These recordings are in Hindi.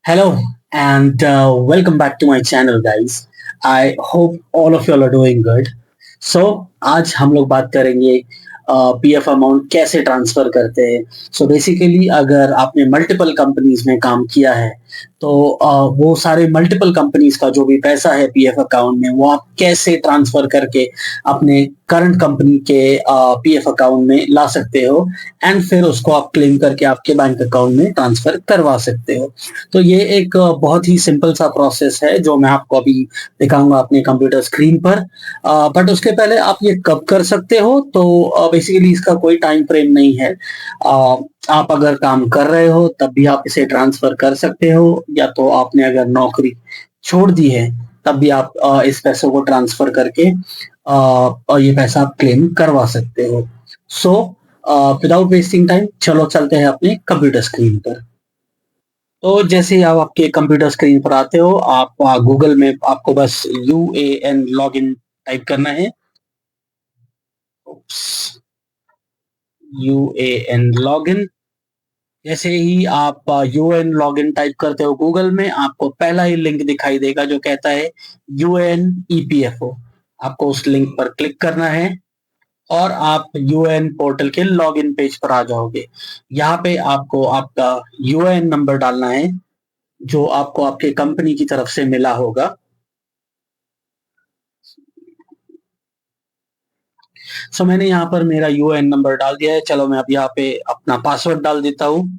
Hello and welcome back to my channel guys. I hope all of you all are doing good. So आज हम लोग बात करेंगे पीएफ अमाउंट कैसे ट्रांसफर करते हैं। सो बेसिकली अगर आपने मल्टीपल कंपनीज में काम किया है तो वो सारे मल्टीपल कंपनीज का जो भी पैसा है पीएफ अकाउंट में वो आप कैसे ट्रांसफर करके अपने करंट कंपनी के पीएफ अकाउंट में ला सकते हो एंड फिर उसको आप क्लेम करके आपके बैंक अकाउंट में ट्रांसफर करवा सकते हो। तो ये एक बहुत ही सिंपल सा प्रोसेस है जो मैं आपको अभी दिखाऊंगा अपने कंप्यूटर स्क्रीन पर। बट उसके पहले आप ये कब कर सकते हो तो बेसिकली इसका कोई टाइम फ्रेम नहीं है। आप अगर काम कर रहे हो तब भी आप इसे ट्रांसफर कर सकते हो, या तो आपने अगर नौकरी छोड़ दी है तब भी आप इस पैसों को ट्रांसफर करके और ये पैसा आप क्लेम करवा सकते हो। सो विदाउट वेस्टिंग टाइम चलो चलते हैं अपने कंप्यूटर स्क्रीन पर। तो जैसे ही आप आपके कंप्यूटर स्क्रीन पर आते हो, आप गूगल में आपको बस यूएएन लॉगिन टाइप करना है। UAN login. जैसे ही आप यूएएन लॉगिन टाइप करते हो गूगल में, आपको पहला ही लिंक दिखाई देगा जो कहता है यूएएन ईपीएफओ। आपको उस लिंक पर क्लिक करना है और आप यूएएन पोर्टल के लॉगिन पेज पर आ जाओगे। यहाँ पे आपको आपका यूएएन नंबर डालना है जो आपको आपके कंपनी की तरफ से मिला होगा। सो मैंने यहाँ पर मेरा यूएएन नंबर डाल दिया है। चलो मैं अब यहाँ पे अपना पासवर्ड डाल देता हूँ।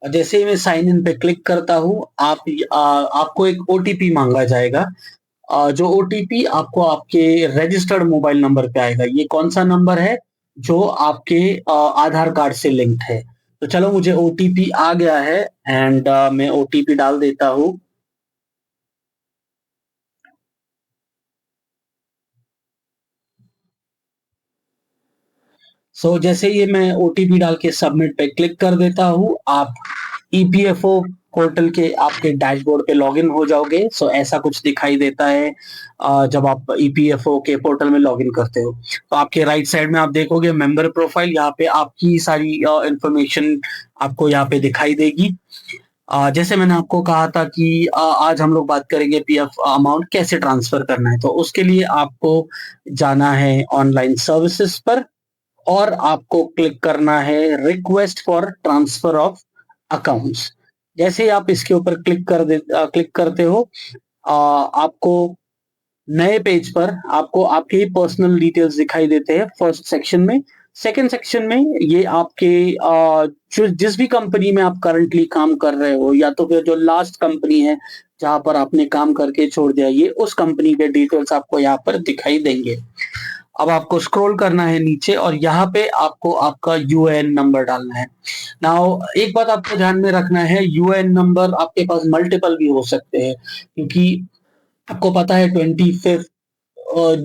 जैसे ही मैं साइन इन पे क्लिक करता हूँ, आपको एक ओटीपी मांगा जाएगा। जो ओटीपी आपको आपके रजिस्टर्ड मोबाइल नंबर पे आएगा। ये कौन सा नंबर है? जो आपके आधार कार्ड से लिंक्ड है। तो चलो मुझे ओटीपी आ गया है एंड मैं ओटीपी डाल देता हूँ। जैसे ही मैं ओटीपी डाल के सबमिट पे क्लिक कर देता हूँ, आप ईपीएफओ पोर्टल के आपके डैशबोर्ड पे लॉगिन हो जाओगे। ऐसा कुछ दिखाई देता है जब आप ईपीएफओ के पोर्टल में लॉगिन करते हो। तो आपके राइट साइड में आप देखोगे मेंबर प्रोफाइल। यहाँ पे आपकी सारी इंफॉर्मेशन आपको यहाँ पे दिखाई देगी। जैसे मैंने आपको कहा था कि आज हम लोग बात करेंगे पीएफ अमाउंट कैसे ट्रांसफर करना है। तो उसके लिए आपको जाना है ऑनलाइन सर्विसेज पर और आपको क्लिक करना है request for transfer of accounts. जैसे ही आप इसके ऊपर क्लिक करते हो, आपको नए पेज पर आपको आपके ही पर्सनल डिटेल्स दिखाई देते हैं फर्स्ट सेक्शन में। सेकंड सेक्शन में ये आपके जो जिस भी कंपनी में आप करंटली काम कर रहे हो, या तो फिर जो लास्ट कंपनी है जहां पर आपने काम करके छोड़ दिया, ये उस कंपनी के डिटेल्स आपको यहाँ पर दिखाई देंगे। अब आपको स्क्रॉल करना है नीचे और यहाँ पे आपको आपका यूएएन नंबर डालना है। नाउ एक बात आपको ध्यान में रखना है, यूएएन नंबर आपके पास मल्टीपल भी हो सकते हैं, क्योंकि आपको पता है 25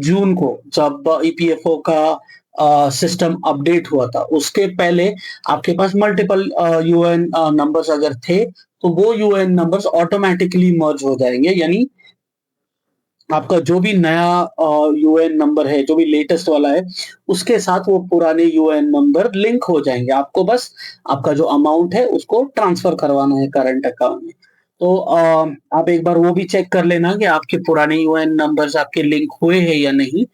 जून को जब ईपीएफओ का सिस्टम अपडेट हुआ था, उसके पहले आपके पास मल्टीपल यूएएन नंबर्स अगर थे तो वो यूएएन नंबर्स ऑटोमेटिकली मर्ज हो जाएंगे। यानी आपका जो भी नया यूएएन नंबर है, जो भी लेटेस्ट वाला है, उसके साथ वो पुराने यूएएन नंबर लिंक हो जाएंगे। आपको बस आपका जो अमाउंट है उसको ट्रांसफर करवाना है करंट अकाउंट में। तो आप एक बार वो भी चेक कर लेना कि आपके पुराने यूएएन नंबर्स आपके लिंक हुए हैं या नहीं।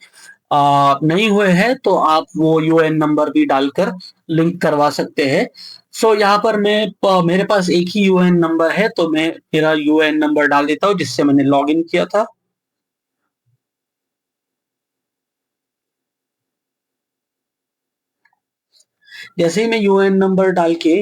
नहीं हुए हैं तो आप वो यूएएन नंबर भी डालकर लिंक करवा सकते हैं। यहाँ पर मेरे पास एक ही यूएएन नंबर है, तो मैं मेरा यूएएन नंबर डाल देता हूँ जिससे मैंने लॉग इन किया था। जैसे ही मैं यूएएन नंबर डाल के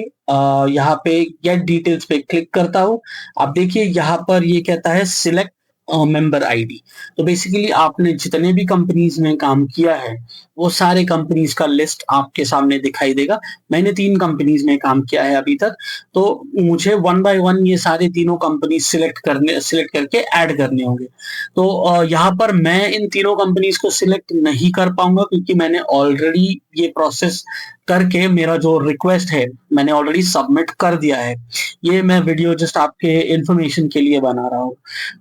यहाँ पे गेट डिटेल्स पे क्लिक करता हूँ, आप देखिए यहाँ पर ये कहता है सिलेक्ट मेंबर आईडी। तो बेसिकली आपने जितने भी कंपनीज में काम किया है वो सारे कंपनीज का लिस्ट आपके सामने दिखाई देगा। मैंने 3 कंपनीज में काम किया है अभी तक, तो मुझे वन बाय वन ये सारे तीनों कंपनी सिलेक्ट करके ऐड करने होंगे। तो यहाँ पर मैं इन तीनों कंपनीज को सिलेक्ट नहीं कर पाऊंगा, क्योंकि मैंने ऑलरेडी ये प्रोसेस करके मेरा जो रिक्वेस्ट है मैंने ऑलरेडी सबमिट कर दिया है। ये मैं वीडियो जस्ट आपके इंफॉर्मेशन के लिए बना रहा हूँ।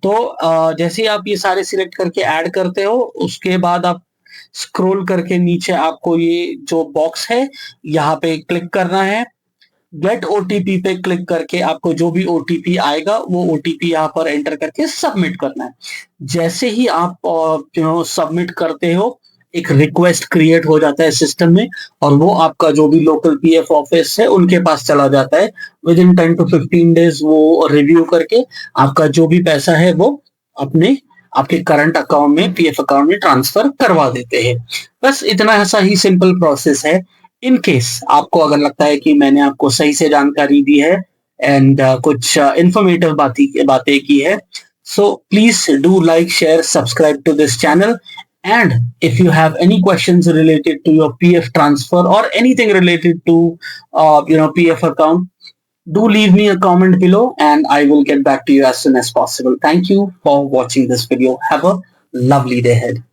तो जैसे ही आप ये सारे सिलेक्ट करके ऐड करते हो, उसके बाद आप स्क्रॉल करके नीचे आपको ये जो बॉक्स है यहाँ पे क्लिक करना है। गेट ओटीपी पे क्लिक करके आपको जो भी ओटीपी आएगा वो ओटीपी यहाँ पर एंटर करके सबमिट करना है। जैसे ही आप सबमिट करते हो, एक रिक्वेस्ट क्रिएट हो जाता है सिस्टम में और वो आपका जो भी लोकल पीएफ ऑफिस है उनके पास चला जाता है। विद इन 10 to 15 डेज वो रिव्यू करके आपका जो भी पैसा है वो अपने आपके करंट अकाउंट में, पीएफ अकाउंट में ट्रांसफर करवा देते हैं। बस इतना सा ही सिंपल प्रोसेस है। इन केस आपको अगर लगता है कि मैंने आपको सही से जानकारी दी है एंड कुछ इंफॉर्मेटिव बातें की है, so please do like, share, subscribe to this channel. And if you have any questions related to your PF transfer or anything related to PF account, do leave me a comment below and I will get back to you as soon as possible. Thank you for watching this video. Have a lovely day ahead.